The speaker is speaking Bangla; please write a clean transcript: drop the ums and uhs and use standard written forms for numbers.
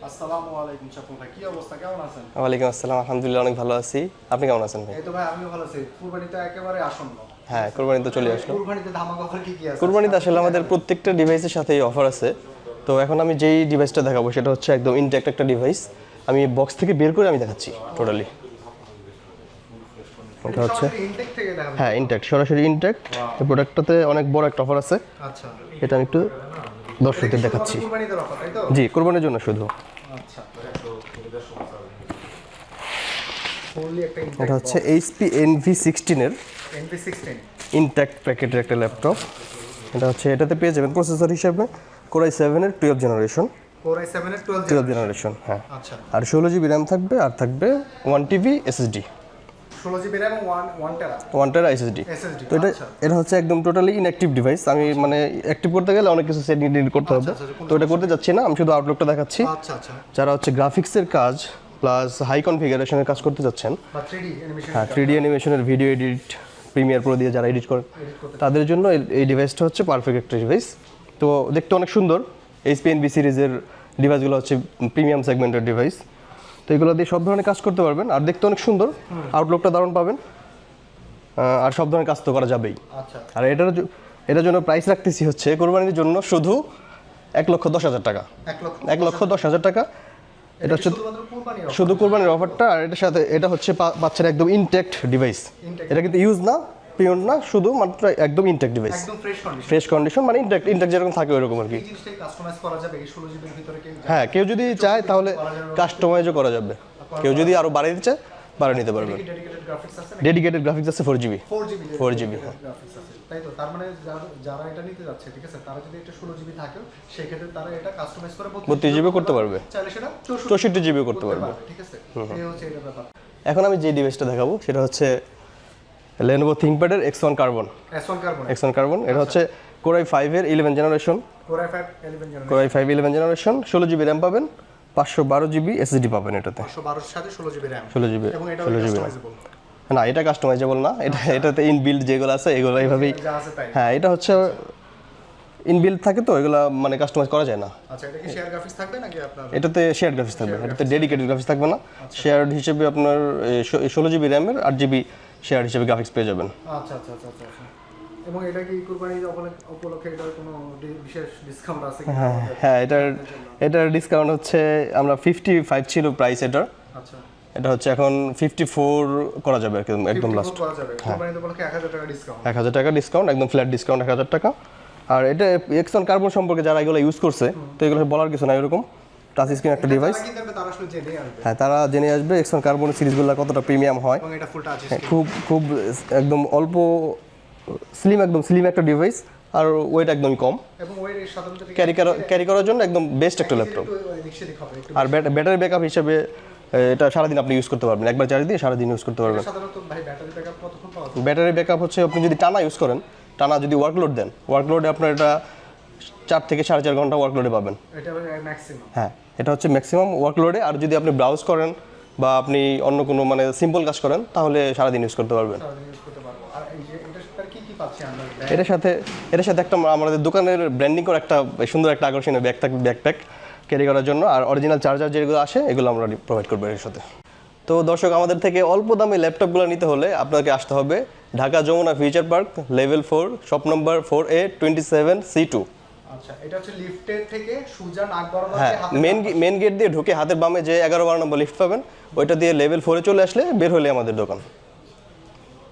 আসসালামু আলাইকুম স্বপন ভাই, কি অবস্থা, কেমন আছেন? ওয়ালাইকুম আসসালাম, আলহামদুলিল্লাহ অনেক ভালো আছি। আপনি কেমন আছেন ভাই? এই তো ভাই, আমিও ভালো আছি। কুরবানি তো একেবারে আসন্ন। হ্যাঁ, কুরবানি তো চলে আসলো। কুরবানিতে ধামাকা অফার কি কি আছে? কুরবানিতে আসলে আমাদের প্রত্যেকটা ডিভাইসের সাথেই অফার আছে। তো এখন আমি যেই ডিভাইসটা দেখাবো সেটা হচ্ছে একদম ইনট্যাক্ট একটা ডিভাইস। আমি বক্স থেকে বের করে আমি দেখাচ্ছি টোটালি। এটা হচ্ছে ইনটেক থেকে দেখাবেন? হ্যাঁ, ইনট্যাক্ট, সরাসরি ইনট্যাক্ট। এই প্রোডাক্টটাতে অনেক বড় একটা অফার আছে। আচ্ছা, এটা আমি একটু দর্শকদের দেখাচ্ছি। কুরবানিতে অফার তাই তো? জি, কুরবানির জন্য শুধু। আচ্ছা, ফুললি একটা এটা হচ্ছে HP NV16 এর NV16 ইনট্যাক্ট প্যাকেটের একটা ল্যাপটপ। এটা হচ্ছে, এটাতে পেয়ে যাবেন প্রসেসর হিসেবে Core i7 এর 12 জেনারেশন। Core i7 এর 12 জেনারেশন, হ্যাঁ। আচ্ছা, আর 16 জিবি র্যাম থাকবে, আর থাকবে 1 TB SSD, 16 জিবি RAM 1 টেরা 1 টেরা SSD। তো এটা হচ্ছে একদম টোটালি ইনঅ্যাক্টিভ ডিভাইস। আমি মানে অ্যাক্টিভ করতে গেলে অনেক কিছু সেটিং ডিলিট করতে হবে, তো এটা করতে যাচ্ছি না। আমি শুধু আউটলুকটা দেখাচ্ছি। আচ্ছা আচ্ছা, যারা হচ্ছে গ্রাফিক্সের কাজ প্লাস হাই কনফিগারেশনের কাজ করতে যাচ্ছেন, বা 3D অ্যানিমেশন, হ্যাঁ, 3D অ্যানিমেশনের ভিডিও এডিট, প্রিমিয়ার প্রো দিয়ে যারা এডিট করেন তাদের জন্য এই ডিভাইসটা হচ্ছে পারফেক্ট একটা ডিভাইস। তো দেখতে অনেক সুন্দর। HP NV সিরিজের ডিভাইসগুলো হচ্ছে প্রিমিয়াম সেগমেন্টের ডিভাইস। তো এগুলো দিয়ে সব ধরনের কাজ করতে পারবেন, আর দেখতে অনেক সুন্দর, আউটলুকটা দারুণ পাবেন, আর সব ধরনের কাজ তো করা যাবেই। আচ্ছা, আর এটার জন্য প্রাইস রাখতেছি হচ্ছে কোরবানির জন্য শুধু 1,10,000 টাকা। 1,10,000 টাকা। এটা হচ্ছে শুধু কোরবানির অফারটা। আর এটার সাথে এটা হচ্ছে বাচ্চার একদম ইনট্যাক্ট ডিভাইস। এটা কিন্তু ইউজ না, পিওর না, শুধু মাত্র একদম ইনট্যাক্ট ডিভাইস, একদম ফ্রেশ কন্ডিশন, মানে ইনট্যাক্ট যেরকম থাকে ওরকম আর কি। এই জিনিসটাই কাস্টমাইজ করা যাবে এই 16 জিবির ভিতরে হ্যাঁ, কেউ যদি চায় তাহলে কাস্টমাইজও করা যাবে। কেউ যদি আরো বাড়িয়ে দিতে চায় বাড়িয়ে নিতে পারবেন। ডেডিকেটেড গ্রাফিক্স আছে? ডেডিকেটেড গ্রাফিক্স আছে 4 জিবি। 4 জিবি গ্রাফিক্স আছে, তাই তো? তার মানে যারা এটা নিতে যাচ্ছে, ঠিক আছে, তারা যদি এটা 16 জিবি থাকে সেই ক্ষেত্রে তারা এটা কাস্টমাইজ করে 32 জিবি করতে পারবে, চাইলে সেটা 64 জিবি করতে পারবে, ঠিক আছে? এই হচ্ছে এটা ব্যাপার। এখন আমি যে ডিভাইসটা দেখাবো সেটা হচ্ছে Lenovo ThinkPad এর X1 Carbon। S1 Carbon, এটা হচ্ছে Core i5 এর 11 generation. Core i5 11 generation, 16 GB RAM পাবেন, 512 জিবি SSD পাবেন এটাতে। 512 এর সাথে 16 জিবি RAM, 16 জিবি, এবং এটা 16 জিবি কাস্টমাইজেবল না, এটা কাস্টমাইজেবল না। এটাতে ইনবিল্ড যেগুলো আছে এগুলো এইভাবেই, যা আছে তাই। হ্যাঁ, এটা হচ্ছে ইনবিল্ড থাকে, তো এগুলো মানে কাস্টমাইজ করা যায় না। আচ্ছা, এটা কি শেয়ার গ্রাফিক্স থাকবে নাকি আপনার? এটাতে শেয়ার গ্রাফিক্স থাকবে, এটাতে ডেডিকেটেড গ্রাফিক্স থাকবে না। শেয়ার্ড হিসেবে আপনার 16 জিবি র্যামের 8 জিবি শেয়ার হিসেবে গ্রাফিক্স পেয়ে যাবেন। আচ্ছা আচ্ছা আচ্ছা আচ্ছা। এবং এটা কি কুরবানির উপলক্ষে এটার কোনো বিশেষ ডিসকাউন্ট আছে কি? হ্যাঁ, এটার ডিসকাউন্ট হচ্ছে, আমরা 55 ছিল প্রাইস এটার, আচ্ছা, এটা হচ্ছে এখন 54 করা যাবে একদম লাস্ট। করা যাবে কুরবানির উপলক্ষে 1000 টাকা ডিসকাউন্ট। 1000 টাকা ডিসকাউন্ট, একদম ফ্ল্যাট ডিসকাউন্ট 1000 টাকা। আর এটা X1 Carbon সম্পর্কে যারা এগুলো ইউজ করছে, তো এগুলো বলার কিছু না, এরকম টাচ স্ক্রিন একটা ডিভাইস। তারা আসলে জেনে আসবে। হ্যাঁ, তারা জেনে আসবে X1 Carbon সিরিজগুলো কতটা প্রিমিয়াম হয়। এবং এটা ফুল টাচ হ্যাঁ, খুব একদম অল্প একদম স্লিম একটা ডিভাইস, আর ওয়েট একদমই কম, এবং ওয়েট সাধারণত ক্যারি করার জন্য একদম বেস্ট একটা ল্যাপটপ। আর ব্যাটারি ব্যাকআপ হিসেবে এটা সারাদিন আপনি ইউজ করতে পারবেন, একবার চার্জ দিয়ে সারাদিন ইউজ করতে পারবেন। সাধারণত ভাই ব্যাটারি ব্যাকআপ কতক্ষণ পাওয়া যায়? ব্যাটারি ব্যাকআপ হচ্ছে আপনি যদি টানা ইউজ করেন, টানা যদি ওয়ার্কলোড দেন, ওয়ার্কলোডে আপনার এটা 4 থেকে 4.5 ঘন্টা ওয়ার্কলোডে পাবেন। এটা ম্যাক্সিমাম? হ্যাঁ, এটা হচ্ছে ম্যাক্সিমাম ওয়ার্কলোডে। আর যদি আপনি ব্রাউজ করেন বা আপনি অন্য কোনো মানে সিম্পল কাজ করেন, তাহলে সারাদিন ইউজ করতে পারবেন। আর এই যে এটার সাথে কি কি পাচ্ছি আমরা? এটার সাথে একটা আমাদের দোকানের ব্র্যান্ডিং করে একটা সুন্দর একটা আকর্ষণীয় ব্যাকপ্যাক ক্যারি করার জন্য, আর অরিজিনাল চার্জার যেগুলো আসে এগুলো আমরা প্রোভাইড করবো এর সাথে। তো দর্শক, আমাদের থেকে অল্প দামে ল্যাপটপগুলো নিতে হলে আপনাকে আসতে হবে Dhaka Jamuna future park level 4, shop number 4A 27C2। আচ্ছা, এটা হচ্ছে লিফটের থেকে সুজা নাক বরাবর, হ্যাঁ, মেন গেট দিয়ে ঢুকে হাতের বামে যে 11-12 নম্বর লিফট পাবেন, ওইটা দিয়ে লেভেল 4-এ চলে আসলে বের হলে আমাদের দোকান।